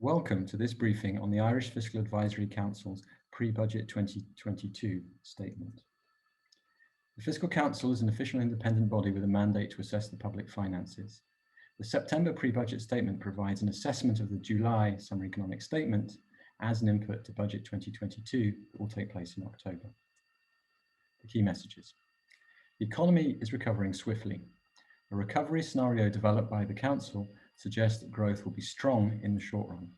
Welcome to this briefing on the Irish Fiscal Advisory Council's pre-budget 2022 statement. The Fiscal Council is an official independent body with a mandate to assess the public finances. The September pre-budget statement provides an assessment of the July summary economic statement as an input to budget 2022 that will take place in October. The key messages. The economy is recovering swiftly. A recovery scenario developed by the Council suggests that growth will be strong in the short run.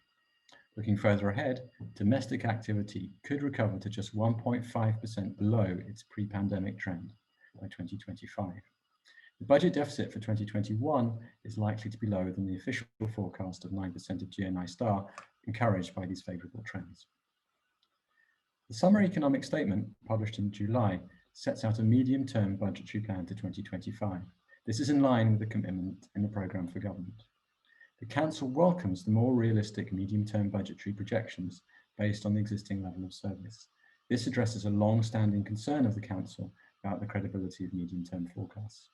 Looking further ahead, domestic activity could recover to just 1.5% below its pre-pandemic trend by 2025. The budget deficit for 2021 is likely to be lower than the official forecast of 9% of GNI star, encouraged by these favourable trends. The summary economic statement, published in July, sets out a medium-term budgetary plan to 2025. This is in line with the commitment in the programme for government. The Council welcomes the more realistic medium-term budgetary projections based on the existing level of service. This addresses a long-standing concern of the Council about the credibility of medium-term forecasts.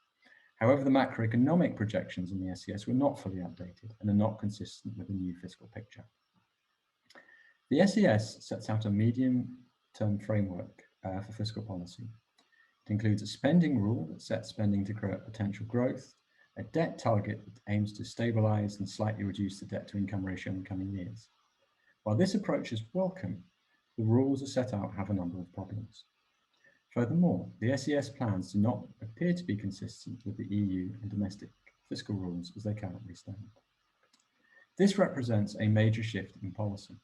However, the macroeconomic projections in the SES were not fully updated and are not consistent with the new fiscal picture. The SES sets out a medium-term framework for fiscal policy. It includes a spending rule that sets spending to grow at potential growth, a debt target that aims to stabilise and slightly reduce the debt-to-income ratio in the coming years. While this approach is welcome, the rules as set out have a number of problems. Furthermore, the SES plans do not appear to be consistent with the EU and domestic fiscal rules as they currently stand. This represents a major shift in policy.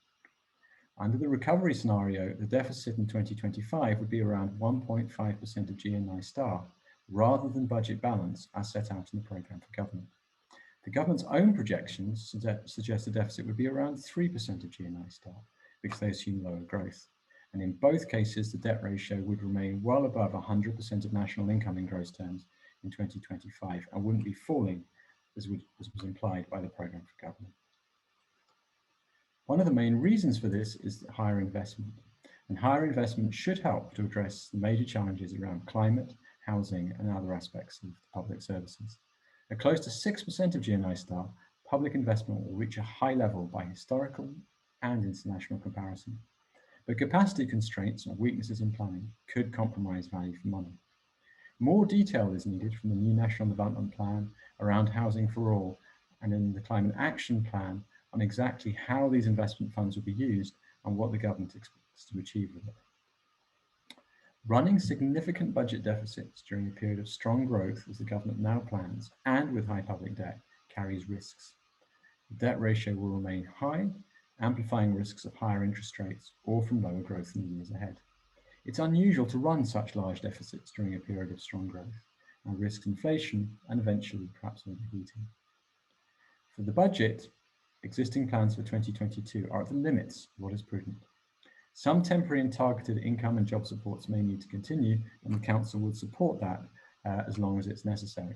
Under the recovery scenario, the deficit in 2025 would be around 1.5% of GNI star, rather than budget balance as set out in the programme for government. The government's own projections suggest the deficit would be around 3% of GNI star, because they assume lower growth. And in both cases, the debt ratio would remain well above 100% of national income in gross terms in 2025 and wouldn't be falling as was implied by the programme for government. One of the main reasons for this is higher investment. And higher investment should help to address the major challenges around climate, housing and other aspects of public services. At close to 6% of GNI star, public investment will reach a high level by historical and international comparison. But capacity constraints and weaknesses in planning could compromise value for money. More detail is needed from the new National Development Plan around housing for all and in the Climate Action Plan on exactly how these investment funds will be used and what the government expects to achieve with it. Running significant budget deficits during a period of strong growth, as the government now plans, and with high public debt, carries risks. The debt ratio will remain high, amplifying risks of higher interest rates or from lower growth in the years ahead. It's unusual to run such large deficits during a period of strong growth, and risks inflation and eventually perhaps overheating. For the budget, existing plans for 2022 are at the limits of what is prudent. Some temporary and targeted income and job supports may need to continue, and the Council would support that as long as it's necessary.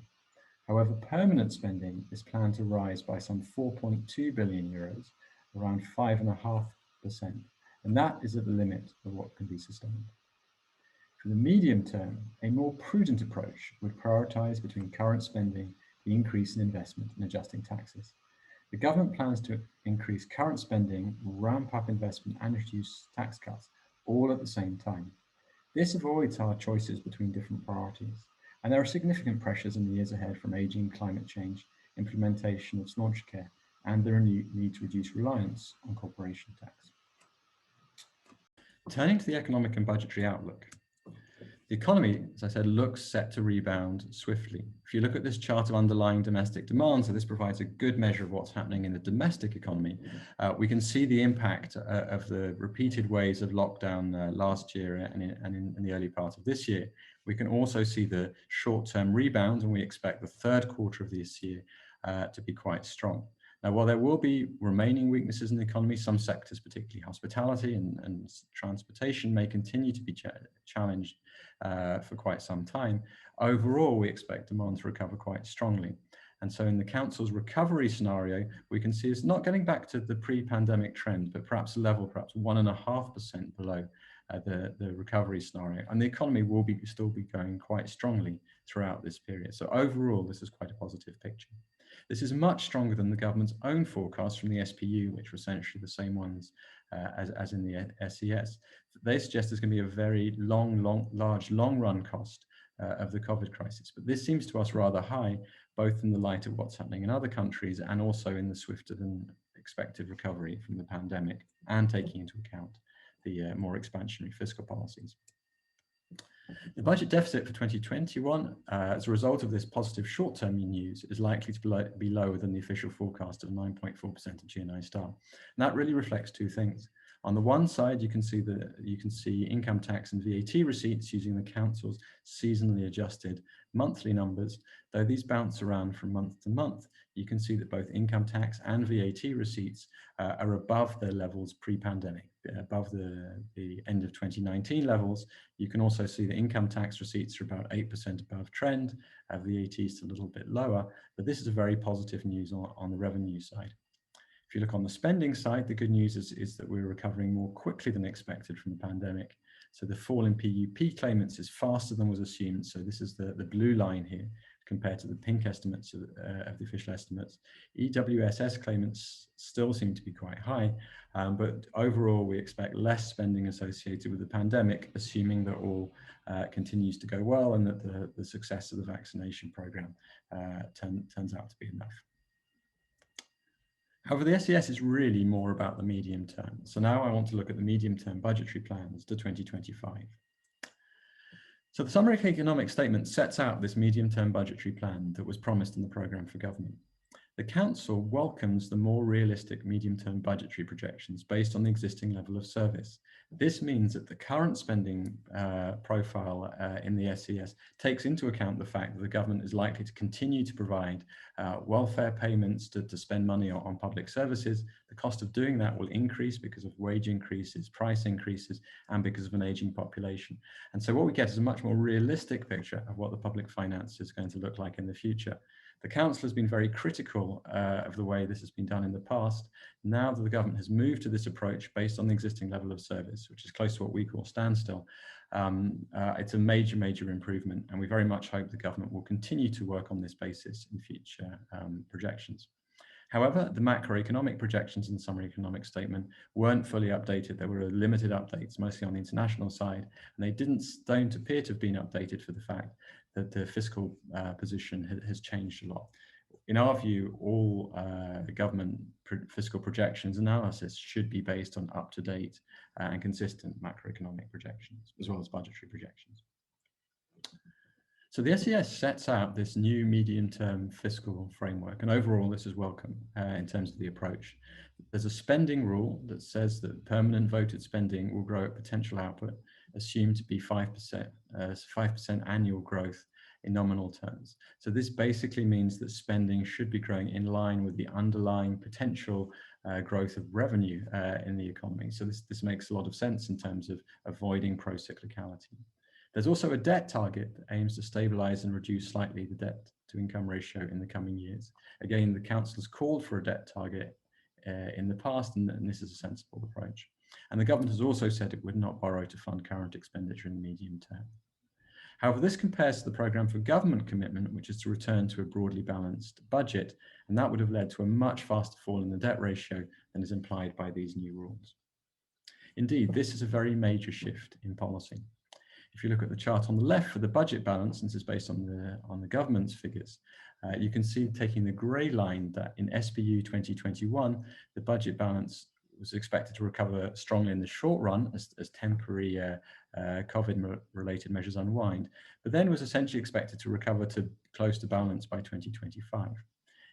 However, permanent spending is planned to rise by some 4.2 billion euros, around 5.5%, and that is at the limit of what can be sustained. For the medium term, a more prudent approach would prioritise between current spending, the increase in investment and adjusting taxes. The government plans to increase current spending, ramp up investment and reduce tax cuts, all at the same time. This avoids hard choices between different priorities, and there are significant pressures in the years ahead from ageing, climate change, implementation of launch care, and the need to reduce reliance on corporation tax. Turning to the economic and budgetary outlook. The economy, as I said, looks set to rebound swiftly. If you look at this chart of underlying domestic demand, so this provides a good measure of what's happening in the domestic economy, we can see the impact of the repeated waves of lockdown last year and in the early part of this year. We can also see the short-term rebound, and we expect the third quarter of this year to be quite strong. Now, while there will be remaining weaknesses in the economy, some sectors, particularly hospitality and transportation, may continue to be challenged for quite some time. Overall, we expect demand to recover quite strongly. And so in the Council's recovery scenario, we can see it's not getting back to the pre-pandemic trend, but perhaps a level, perhaps 1.5% below the recovery scenario. And the economy will still be going quite strongly throughout this period. So overall, this is quite a positive picture. This is much stronger than the government's own forecasts from the SPU, which were essentially the same ones as in the SES. They suggest there's going to be a very large long-run cost of the COVID crisis. But this seems to us rather high, both in the light of what's happening in other countries and also in the swifter than expected recovery from the pandemic, and taking into account the more expansionary fiscal policies. The budget deficit for 2021, as a result of this positive short-term news, is likely to be lower than the official forecast of 9.4% of GNI star. And that really reflects two things. On the one side, you can see income tax and VAT receipts using the council's seasonally adjusted monthly numbers. Though these bounce around from month to month, you can see that both income tax and VAT receipts are above their levels pre-pandemic, above the end of 2019 levels. You can also see the income tax receipts are about 8% above trend, VAT is a little bit lower, but this is a very positive news on the revenue side. If you look on the spending side, the good news is that we're recovering more quickly than expected from the pandemic. So the fall in PUP claimants is faster than was assumed. So this is the blue line here compared to the pink estimates of the official estimates. EWSS claimants still seem to be quite high, but overall we expect less spending associated with the pandemic, assuming that all continues to go well and that the success of the vaccination program turns out to be enough. However, the SES is really more about the medium term. So now I want to look at the medium-term budgetary plans to 2025. So the summary economic statement sets out this medium-term budgetary plan that was promised in the programme for government. The Council welcomes the more realistic medium-term budgetary projections based on the existing level of service. This means that the current spending profile in the SES takes into account the fact that the government is likely to continue to provide welfare payments to spend money on public services. The cost of doing that will increase because of wage increases, price increases, and because of an aging population. And so what we get is a much more realistic picture of what the public finance is going to look like in the future. The Council has been very critical of the way this has been done in the past. Now that the government has moved to this approach based on the existing level of service, which is close to what we call standstill, it's a major improvement, and we very much hope the government will continue to work on this basis in future projections. However, the macroeconomic projections in the summary economic statement weren't fully updated. There were limited updates, mostly on the international side, and they don't appear to have been updated for the fact that the fiscal position has changed a lot. In our view, all government fiscal projections analysis should be based on up-to-date and consistent macroeconomic projections, as well as budgetary projections. So the SES sets out this new medium-term fiscal framework, and overall this is welcome in terms of the approach. There's a spending rule that says that permanent voted spending will grow at potential output, assumed to be 5% annual growth in nominal terms. So this basically means that spending should be growing in line with the underlying potential growth of revenue in the economy. So this makes a lot of sense in terms of avoiding pro-cyclicality. There's also a debt target that aims to stabilize and reduce slightly the debt to income ratio in the coming years. Again, the Council has called for a debt target in the past, and this is a sensible approach. And the government has also said it would not borrow to fund current expenditure in the medium term. However, this compares to the programme for government commitment, which is to return to a broadly balanced budget, and that would have led to a much faster fall in the debt ratio than is implied by these new rules. Indeed, this is a very major shift in policy. If you look at the chart on the left for the budget balance, and this is based on the government's figures, you can see, taking the grey line, that in SPU 2021, the budget balance was expected to recover strongly in the short run as temporary COVID-related measures unwind, but then was essentially expected to recover to close to balance by 2025.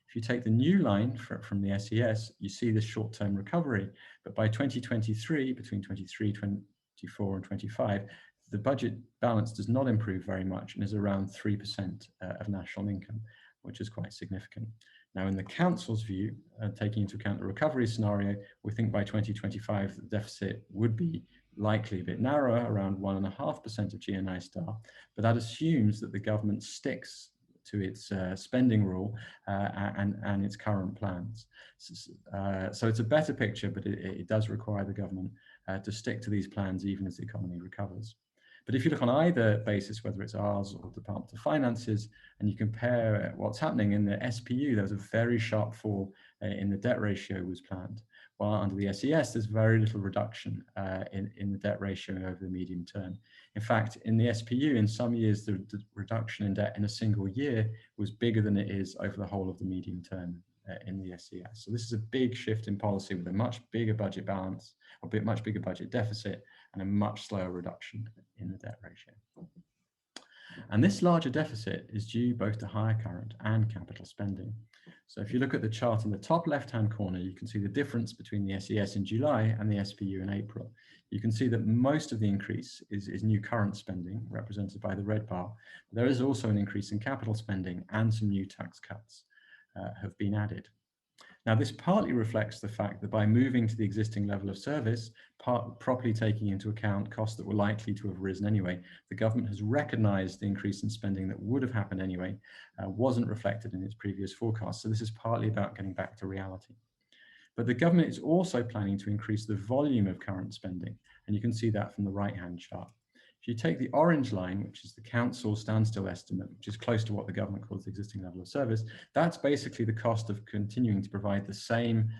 If you take the new line from the SES, you see this short-term recovery, but by 2023, between 23, 24 and 25, the budget balance does not improve very much and is around 3% of national income, which is quite significant. Now, in the Council's view, taking into account the recovery scenario, we think by 2025 the deficit would be likely a bit narrower, around 1.5% of GNI star, but that assumes that the government sticks to its spending rule and its current plans. So it's a better picture, but it does require the government to stick to these plans even as the economy recovers. But if you look on either basis, whether it's ours or Department of Finance's, and you compare what's happening in the SPU, there was a very sharp fall in the debt ratio was planned. While under the SES, there's very little reduction in the debt ratio over the medium term. In fact, in the SPU, in some years, the reduction in debt in a single year was bigger than it is over the whole of the medium term in the SES. So this is a big shift in policy with a much bigger budget balance, a much bigger budget deficit, and a much slower reduction in the debt ratio. And this larger deficit is due both to higher current and capital spending. So if you look at the chart in the top left-hand corner, you can see the difference between the SES in July and the SPU in April. You can see that most of the increase is new current spending, represented by the red bar. There is also an increase in capital spending, and some new tax cuts have been added. Now, this partly reflects the fact that by moving to the existing level of service, properly taking into account costs that were likely to have risen anyway, the government has recognised the increase in spending that would have happened anyway wasn't reflected in its previous forecast. So this is partly about getting back to reality. But the government is also planning to increase the volume of current spending, and you can see that from the right-hand chart. If you take the orange line, which is the council standstill estimate, which is close to what the government calls the existing level of service, that's basically the cost of continuing to provide the same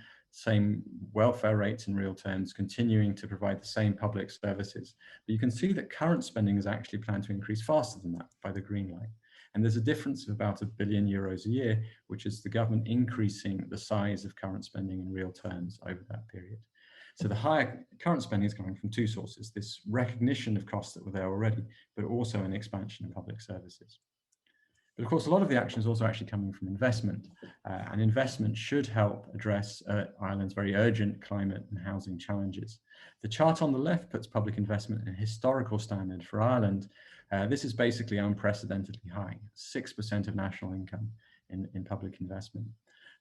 welfare rates in real terms, continuing to provide the same public services. But you can see that current spending is actually planned to increase faster than that by the green line. And there's a difference of about €1 billion a year, which is the government increasing the size of current spending in real terms over that period. So the higher current spending is coming from two sources: this recognition of costs that were there already, but also an expansion of public services. But of course, a lot of the action is also actually coming from investment, and investment should help address Ireland's very urgent climate and housing challenges. The chart on the left puts public investment in a historical standard for Ireland. This is basically unprecedentedly high, 6% of national income in public investment.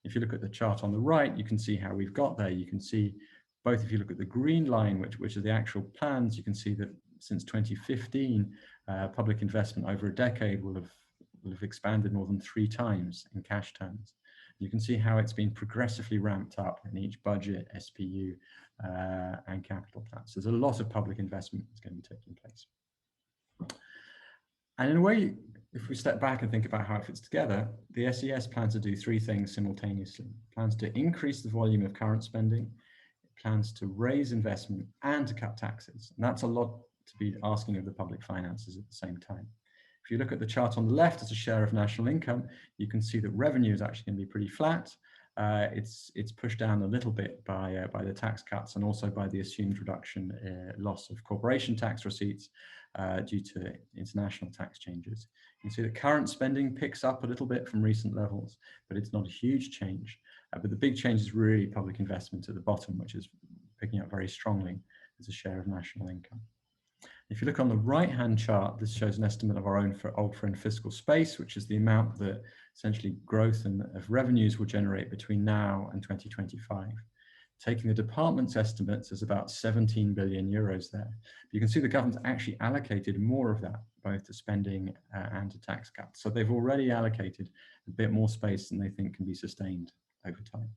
If you look at the chart on the right, you can see how we've got there. You can see both, if you look at the green line, which are the actual plans, you can see that since 2015, public investment over a decade will have expanded more than 3 times in cash terms. You can see how it's been progressively ramped up in each budget, SPU, and capital plan. So there's a lot of public investment that's going to be taking place. And in a way, if we step back and think about how it fits together, the SES plans to do 3 things simultaneously. It plans to increase the volume of current spending, it plans to raise investment, and to cut taxes. And that's a lot to be asking of the public finances at the same time. If you look at the chart on the left as a share of national income, you can see that revenue is actually going to be pretty flat. It's pushed down a little bit by the tax cuts, and also by the assumed reduction loss of corporation tax receipts due to international tax changes. You can see that current spending picks up a little bit from recent levels, but it's not a huge change. But the big change is really public investment at the bottom, which is picking up very strongly as a share of national income. If you look on the right-hand chart, this shows an estimate of our old friend fiscal space, which is the amount that essentially growth of revenues will generate between now and 2025. Taking the department's estimates, there's about 17 billion euros there. You can see the government's actually allocated more of that, both to spending and to tax cuts. So they've already allocated a bit more space than they think can be sustained over time.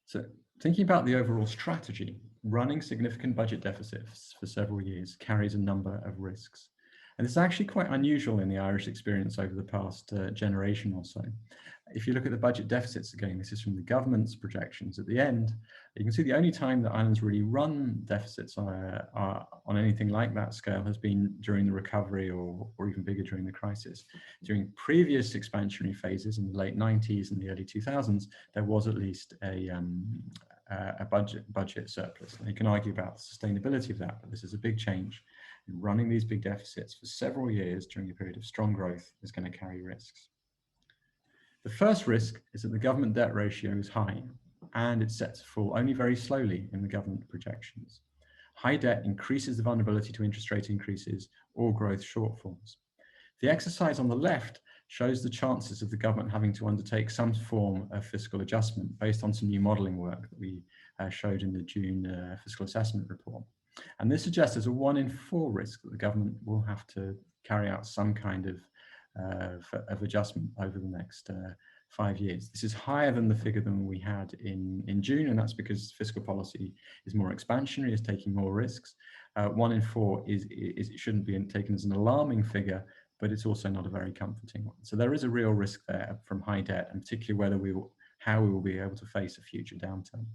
So thinking about the overall strategy, running significant budget deficits for several years carries a number of risks. And this is actually quite unusual in the Irish experience over the past generation or so. If you look at the budget deficits again, this is from the government's projections at the end, you can see the only time that Ireland's really run deficits on anything like that scale has been during the recovery, or even bigger during the crisis. During previous expansionary phases in the late 90s and the early 2000s, there was at least a budget surplus. And you can argue about the sustainability of that, but this is a big change. Running these big deficits for several years during a period of strong growth is going to carry risks. The first risk is that the government debt ratio is high, and it's set to fall only very slowly in the government projections. High debt increases the vulnerability to interest rate increases or growth shortfalls. The exercise on the left shows the chances of the government having to undertake some form of fiscal adjustment based on some new modelling work that we showed in the June fiscal assessment report. And this suggests there's a 1 in 4 risk that the government will have to carry out some kind of adjustment over the next 5 years. This is higher than the figure than we had in June, and that's because fiscal policy is more expansionary, is taking more risks. 1 in 4 it shouldn't be taken as an alarming figure, but it's also not a very comforting one. So there is a real risk there from high debt, and particularly how we will be able to face a future downturn.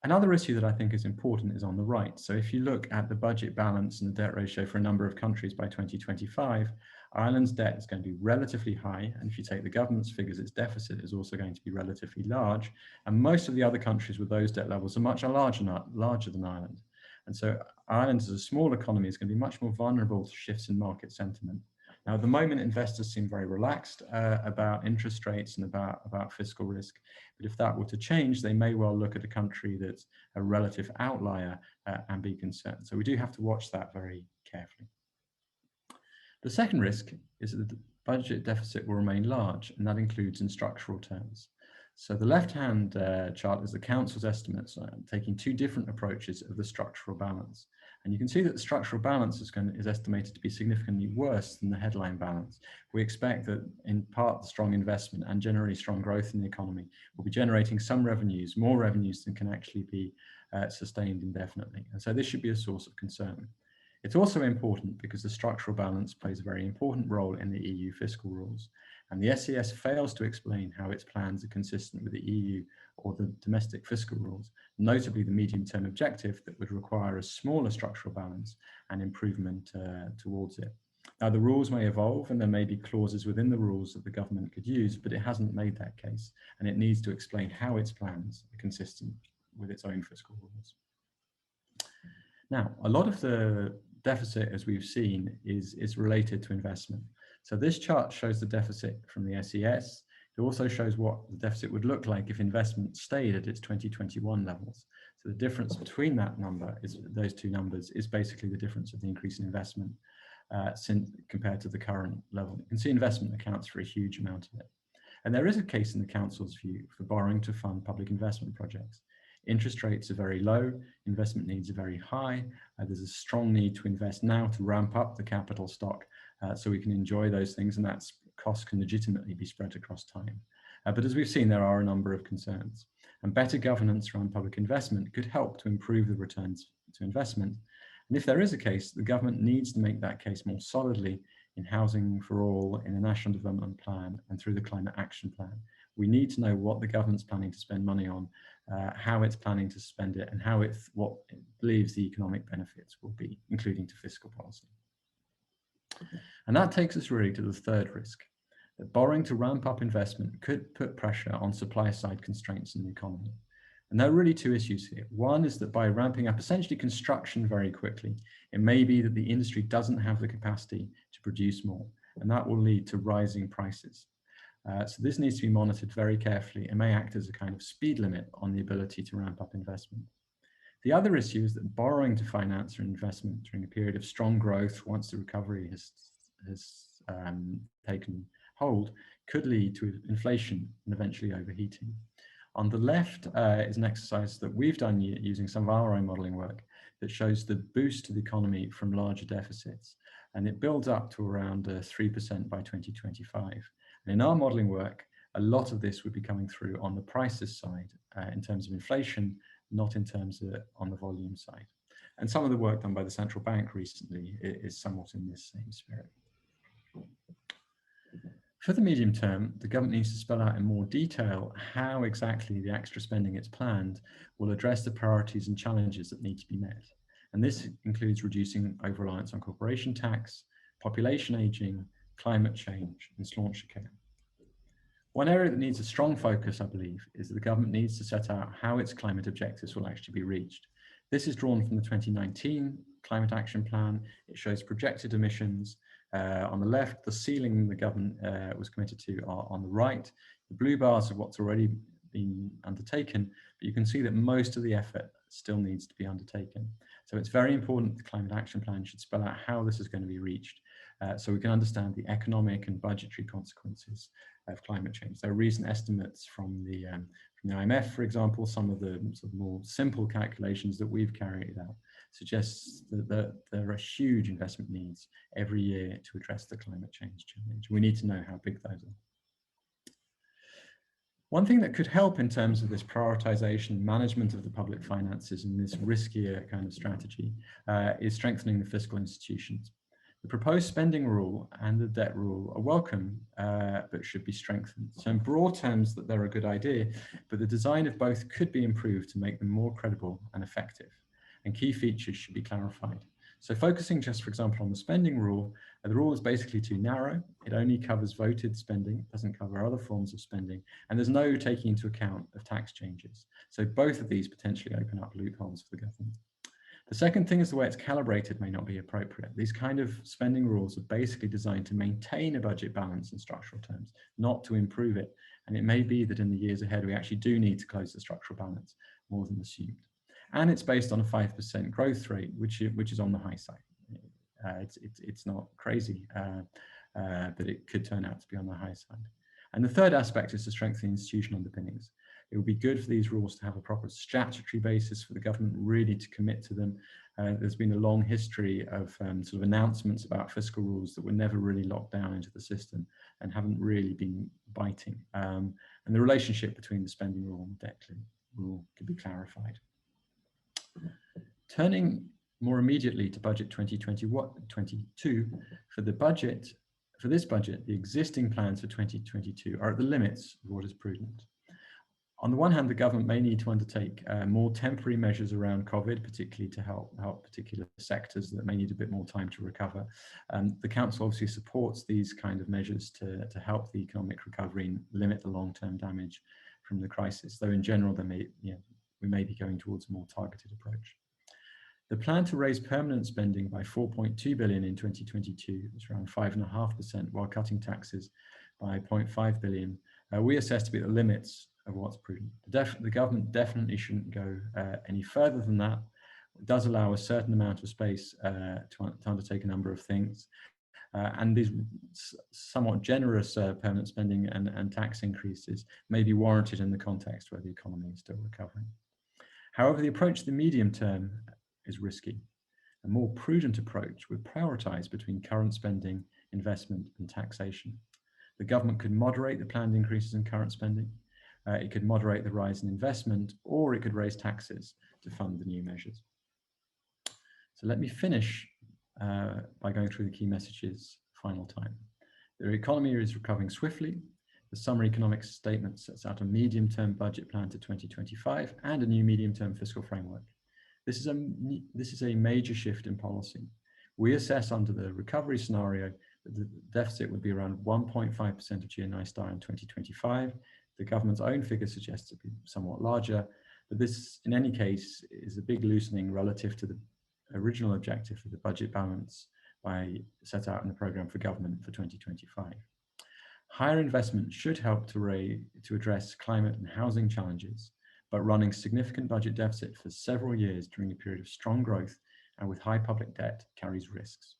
Another issue that I think is important is on the right. So if you look at the budget balance and the debt ratio for a number of countries by 2025, Ireland's debt is going to be relatively high. And if you take the government's figures, its deficit is also going to be relatively large. And most of the other countries with those debt levels are much larger than Ireland. And so Ireland as a small economy is going to be much more vulnerable to shifts in market sentiment. Now, at the moment, investors seem very relaxed about interest rates and about fiscal risk. But if that were to change, they may well look at a country that's a relative outlier and be concerned. So we do have to watch that very carefully. The second risk is that the budget deficit will remain large, and that includes in structural terms. So the left-hand chart is the Council's estimates, taking two different approaches of the structural balance. And you can see that the structural balance is estimated to be significantly worse than the headline balance. We expect that in part the strong investment and generally strong growth in the economy will be generating some revenues, more revenues than can actually be sustained indefinitely. And so this should be a source of concern. It's also important because the structural balance plays a very important role in the EU fiscal rules. And the SES fails to explain how its plans are consistent with the EU or the domestic fiscal rules, notably the medium-term objective that would require a smaller structural balance and improvement towards it. Now, the rules may evolve and there may be clauses within the rules that the government could use, but it hasn't made that case, and it needs to explain how its plans are consistent with its own fiscal rules. Now, a lot of the deficit, as we've seen, is related to investment. So this chart shows the deficit from the SES. It also shows what the deficit would look like if investment stayed at its 2021 levels. So the difference between that number, those two numbers, is basically the difference of the increase in investment compared to the current level. You can see investment accounts for a huge amount of it. And there is a case in the Council's view for borrowing to fund public investment projects. Interest rates are very low, investment needs are very high. There's a strong need to invest now to ramp up the capital stock so we can enjoy those things, and that cost can legitimately be spread across time. But as we've seen, there are a number of concerns. And better governance around public investment could help to improve the returns to investment. And if there is a case, the government needs to make that case more solidly in Housing for All, in the National Development Plan, and through the Climate Action Plan. We need to know what the government's planning to spend money on, how it's planning to spend it, and what it believes the economic benefits will be, including to fiscal policy. And that takes us really to the third risk, that borrowing to ramp up investment could put pressure on supply side constraints in the economy. And there are really two issues here. One is that by ramping up essentially construction very quickly, it may be that the industry doesn't have the capacity to produce more, and that will lead to rising prices. So this needs to be monitored very carefully and may act as a kind of speed limit on the ability to ramp up investment. The other issue is that borrowing to finance an investment during a period of strong growth, once the recovery has taken hold, could lead to inflation and eventually overheating. On the left is an exercise that we've done using some of our own modelling work that shows the boost to the economy from larger deficits, and it builds up to around 3% by 2025. And in our modelling work, a lot of this would be coming through on the prices side in terms of inflation, not in terms of on the volume side. And some of the work done by the central bank recently is somewhat in this same spirit. For the medium term, the government needs to spell out in more detail how exactly the extra spending it's planned will address the priorities and challenges that need to be met. And this includes reducing over-reliance on corporation tax, population ageing, climate change, and stauncher care. One area that needs a strong focus, I believe, is that the government needs to set out how its climate objectives will actually be reached. This is drawn from the 2019 Climate Action Plan. It shows projected emissions. On the left, the ceiling the government was committed to are on the right. The blue bars are what's already been undertaken, but you can see that most of the effort still needs to be undertaken. So it's very important that the Climate Action Plan should spell out how this is going to be reached so we can understand the economic and budgetary consequences of climate change. There are recent estimates from the IMF, for example. Some of the sort of more simple calculations that we've carried out suggests that there are huge investment needs every year to address the climate change challenge. We need to know how big those are. One thing that could help in terms of this prioritization, management of the public finances and this riskier kind of strategy is strengthening the fiscal institutions. The proposed spending rule and the debt rule are welcome, but should be strengthened. So in broad terms, that they're a good idea, but the design of both could be improved to make them more credible and effective, and key features should be clarified. So focusing just, for example, on the spending rule, the rule is basically too narrow. It only covers voted spending, it doesn't cover other forms of spending, and there's no taking into account of tax changes. So both of these potentially open up loopholes for the government. The second thing is the way it's calibrated may not be appropriate. These kind of spending rules are basically designed to maintain a budget balance in structural terms, not to improve it. And it may be that in the years ahead, we actually do need to close the structural balance more than assumed. And it's based on a 5% growth rate, which is on the high side. It's not crazy, but it could turn out to be on the high side. And the third aspect is to strengthen institutional underpinnings. It would be good for these rules to have a proper statutory basis for the government really to commit to them. There's been a long history of sort of announcements about fiscal rules that were never really locked down into the system and haven't really been biting. And the relationship between the spending rule and the debt rule could be clarified. Turning more immediately to budget 2021-22, for this budget, the existing plans for 2022 are at the limits of what is prudent. On the one hand, the government may need to undertake more temporary measures around COVID, particularly to help particular sectors that may need a bit more time to recover. The council obviously supports these kind of measures to help the economic recovery and limit the long-term damage from the crisis, though in general, we may be going towards a more targeted approach. The plan to raise permanent spending by 4.2 billion in 2022 is around 5.5%, while cutting taxes by 0.5 billion. We assess to be at the limits of what's prudent. The government definitely shouldn't go any further than that. It does allow a certain amount of space to undertake a number of things. And these somewhat generous permanent spending and tax increases may be warranted in the context where the economy is still recovering. However, the approach to the medium term is risky. A more prudent approach would prioritize between current spending, investment, and taxation. The government could moderate the planned increases in current spending. It could moderate the rise in investment, or it could raise taxes to fund the new measures. So let me finish by going through the key messages final time. The economy is recovering swiftly. The summary economic statement sets out a medium-term budget plan to 2025 and a new medium-term fiscal framework. This is a major shift in policy. We assess under the recovery scenario that the deficit would be around 1.5% of GNI star in 2025. The government's own figure suggests it would be somewhat larger, but this, in any case, is a big loosening relative to the original objective of the budget balance set out in the programme for government for 2025. Higher investment should help to address climate and housing challenges, but running significant budget deficit for several years during a period of strong growth and with high public debt carries risks.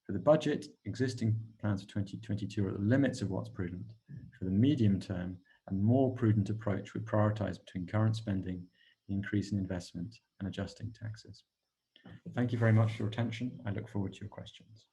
For the budget, existing plans for 2022 are at the limits of what's prudent. For the medium term, a more prudent approach would prioritise between current spending, increase in investment, and adjusting taxes. Thank you very much for your attention. I look forward to your questions.